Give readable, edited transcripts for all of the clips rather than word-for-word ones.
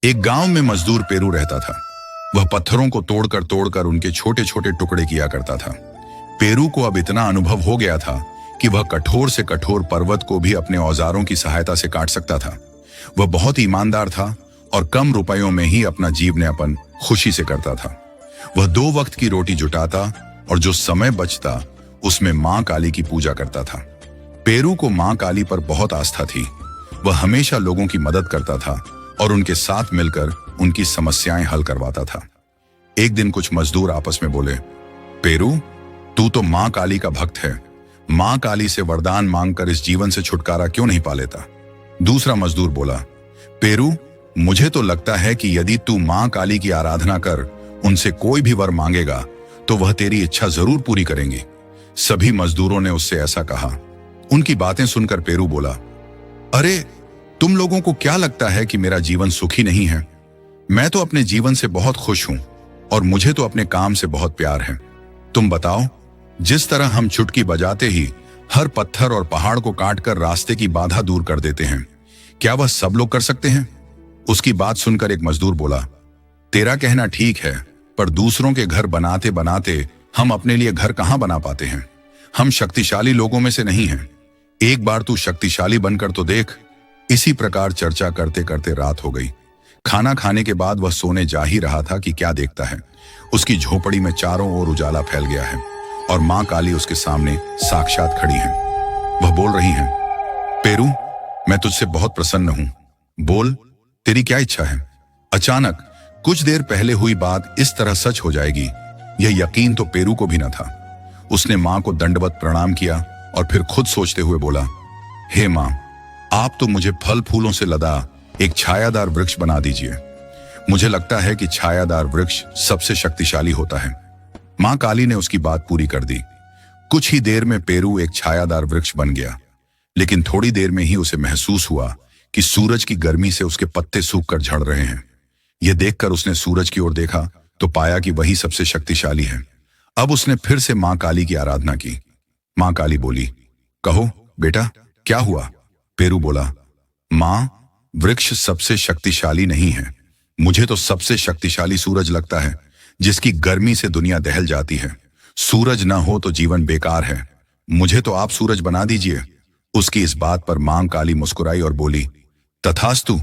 एक गांव में मजदूर पेरू रहता था। वह पत्थरों को तोड़कर तोड़कर उनके छोटे छोटे टुकड़े किया करता था। पेरू को अब इतना अनुभव हो गया था कि वह कठोर से कठोर पर्वत को भी अपने औजारों की सहायता से काट सकता था। वह बहुत ईमानदार था और कम रुपयों में ही अपना जीवनयापन खुशी से करता था। वह 2 वक्त की रोटी जुटाता और जो समय बचता उसमें मां काली की पूजा करता था। पेरू को मां काली पर बहुत आस्था थी। वह हमेशा लोगों की मदद करता था और उनके साथ मिलकर उनकी समस्याएं हल करवाता था। एक दिन कुछ मजदूर आपस में बोले, पेरू, तू तो मां काली का भक्त है। मां काली से वरदान मांगकर इस जीवन से छुटकारा क्यों नहीं पा लेता? दूसरा मजदूर बोला, पेरू, मुझे तो लगता है कि यदि तू मां काली की आराधना कर उनसे कोई भी वर मांगेगा तो वह तेरी इच्छा जरूर पूरी करेंगी। सभी मजदूरों ने उससे ऐसा कहा। उनकी बातें सुनकर पेरू बोला, अरे, तुम लोगों को क्या लगता है कि मेरा जीवन सुखी नहीं है? मैं तो अपने जीवन से बहुत खुश हूं और मुझे तो अपने काम से बहुत प्यार है। तुम बताओ, जिस तरह हम चुटकी बजाते ही हर पत्थर और पहाड़ को काटकर रास्ते की बाधा दूर कर देते हैं, क्या वह सब लोग कर सकते हैं? उसकी बात सुनकर एक मजदूर बोला, तेरा कहना ठीक है, पर दूसरों के घर बनाते बनाते हम अपने लिए घर कहां बना पाते हैं? हम शक्तिशाली लोगों में से नहीं हैं। एक बार तू शक्तिशाली बनकर तो देख। इसी प्रकार चर्चा करते करते रात हो गई। खाना खाने के बाद वह सोने जा ही रहा था कि क्या देखता है, उसकी झोपड़ी में चारों ओर उजाला फैल गया है और मां काली उसके सामने साक्षात खड़ी हैं। वह बोल रही हैं, पेरू, मैं तुझसे बहुत प्रसन्न हूं। बोल, तेरी क्या इच्छा है? अचानक कुछ देर पहले हुई बात इस तरह सच हो जाएगी, यह यकीन तो पेरू को भी न था। उसने मां को दंडवत प्रणाम किया और फिर खुद सोचते हुए बोला, हे मां, आप तो मुझे फल फूलों से लदा एक छायादार वृक्ष बना दीजिए। मुझे लगता है कि छायादार वृक्ष सबसे शक्तिशाली होता है। मां काली ने उसकी बात पूरी कर दी। कुछ ही देर में पेरू एक छायादार वृक्ष बन गया, लेकिन थोड़ी देर में ही उसे महसूस हुआ कि सूरज की गर्मी से उसके पत्ते सूखकर झड़ रहे हैं। यह देखकर उसने सूरज की ओर देखा तो पाया कि वही सबसे शक्तिशाली है। अब उसने फिर से मां काली की आराधना की। मां काली बोली, कहो बेटा, क्या हुआ? पेरू बोला, मां, वृक्ष सबसे शक्तिशाली नहीं है। मुझे तो सबसे शक्तिशाली सूरज लगता है, जिसकी गर्मी से दुनिया दहल जाती है। सूरज ना हो तो जीवन बेकार है। मुझे तो आप सूरज बना दीजिए। उसकी इस बात पर मां काली मुस्कुराई और बोली, तथास्तु।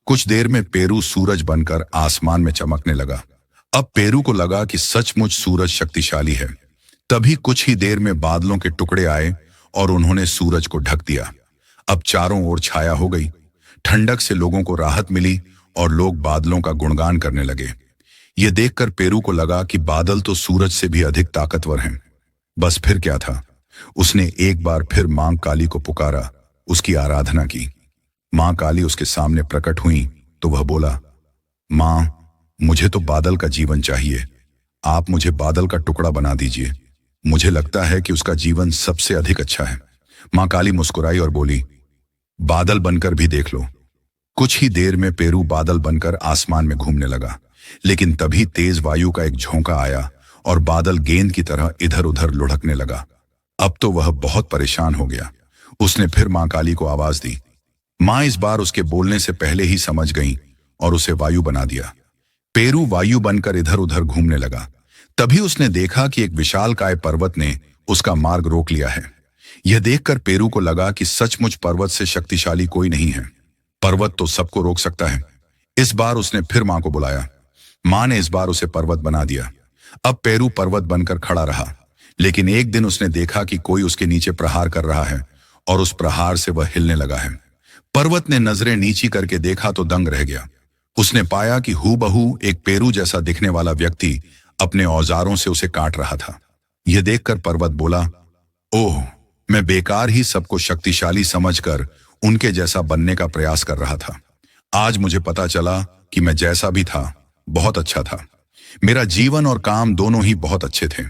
कुछ देर में पेरू सूरज बनकर आसमान में चमकने लगा। अब पेरू को लगा कि सचमुच सूरज शक्तिशाली है। तभी कुछ ही देर में बादलों के टुकड़े आए और उन्होंने सूरज को ढक दिया। अब चारों ओर छाया हो गई। ठंडक से लोगों को राहत मिली और लोग बादलों का गुणगान करने लगे। यह देखकर पेरू को लगा कि बादल तो सूरज से भी अधिक ताकतवर हैं। बस फिर क्या था, उसने एक बार फिर मां काली को पुकारा, उसकी आराधना की। मां काली उसके सामने प्रकट हुई तो वह बोला, मां, मुझे तो बादल का जीवन चाहिए। आप मुझे बादल का टुकड़ा बना दीजिए। मुझे लगता है कि उसका जीवन सबसे अधिक अच्छा है। मां काली मुस्कुराई और बोली, बादल बनकर भी देख लो। कुछ ही देर में पेरू बादल बनकर आसमान में घूमने लगा, लेकिन तभी तेज वायु का एक झोंका आया और बादल गेंद की तरह इधर उधर लुढ़कने लगा। अब तो वह बहुत परेशान हो गया। उसने फिर मां काली को आवाज दी। मां इस बार उसके बोलने से पहले ही समझ गई और उसे वायु बना दिया। पेरू वायु बनकर इधर उधर घूमने लगा। तभी उसने देखा कि एक विशालकाय पर्वत ने उसका मार्ग रोक लिया है। यह देखकर पेरू को लगा कि सचमुच पर्वत से शक्तिशाली कोई नहीं है। पर्वत तो सबको रोक सकता है। इस बार उसने फिर मां को बुलाया। मां ने इस बार उसे पर्वत बना दिया। अब पेरू पर्वत बनकर खड़ा रहा, लेकिन एक दिन उसने देखा कि कोई उसके नीचे प्रहार कर रहा है और उस प्रहार से वह हिलने लगा है। पर्वत ने नजरें नीची करके देखा तो दंग रह गया। उसने पाया कि हूबहू एक पेरू जैसा दिखने वाला व्यक्ति अपने औजारों से उसे काट रहा था। यह देखकर पर्वत बोला, ओह, मैं बेकार ही सबको शक्तिशाली समझकर उनके जैसा बनने का प्रयास कर रहा था। आज मुझे पता चला कि मैं जैसा भी था बहुत अच्छा था। मेरा जीवन और काम दोनों ही बहुत अच्छे थे।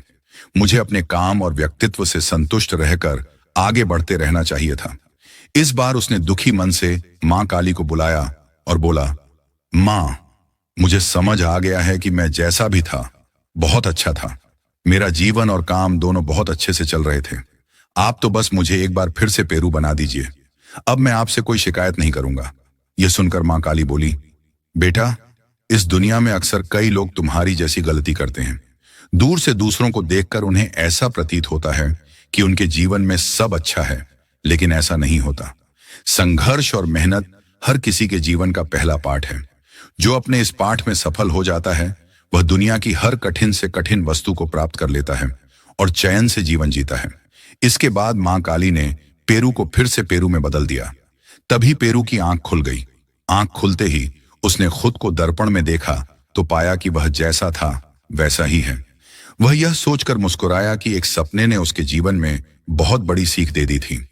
मुझे अपने काम और व्यक्तित्व से संतुष्ट रहकर आगे बढ़ते रहना चाहिए था। इस बार उसने दुखी मन से मां काली को बुलाया और बोला, मां, मुझे समझ आ गया है कि मैं जैसा भी था बहुत अच्छा था। मेरा जीवन और काम दोनों बहुत अच्छे से चल रहे थे। आप तो बस मुझे एक बार फिर से पेरू बना दीजिए। अब मैं आपसे कोई शिकायत नहीं करूंगा। यह सुनकर मां काली बोली, बेटा, इस दुनिया में अक्सर कई लोग तुम्हारी जैसी गलती करते हैं। दूर से दूसरों को देखकर उन्हें ऐसा प्रतीत होता है कि उनके जीवन में सब अच्छा है, लेकिन ऐसा नहीं होता। संघर्ष और मेहनत हर किसी के जीवन का पहला पाठ है। जो अपने इस पाठ में सफल हो जाता है, वह दुनिया की हर कठिन से कठिन वस्तु को प्राप्त कर लेता है और चैन से जीवन जीता है। इसके बाद मां काली ने पेरू को फिर से पेरू में बदल दिया। तभी पेरू की आंख खुल गई। आंख खुलते ही उसने खुद को दर्पण में देखा तो पाया कि वह जैसा था वैसा ही है। वह यह सोचकर मुस्कुराया कि एक सपने ने उसके जीवन में बहुत बड़ी सीख दे दी थी।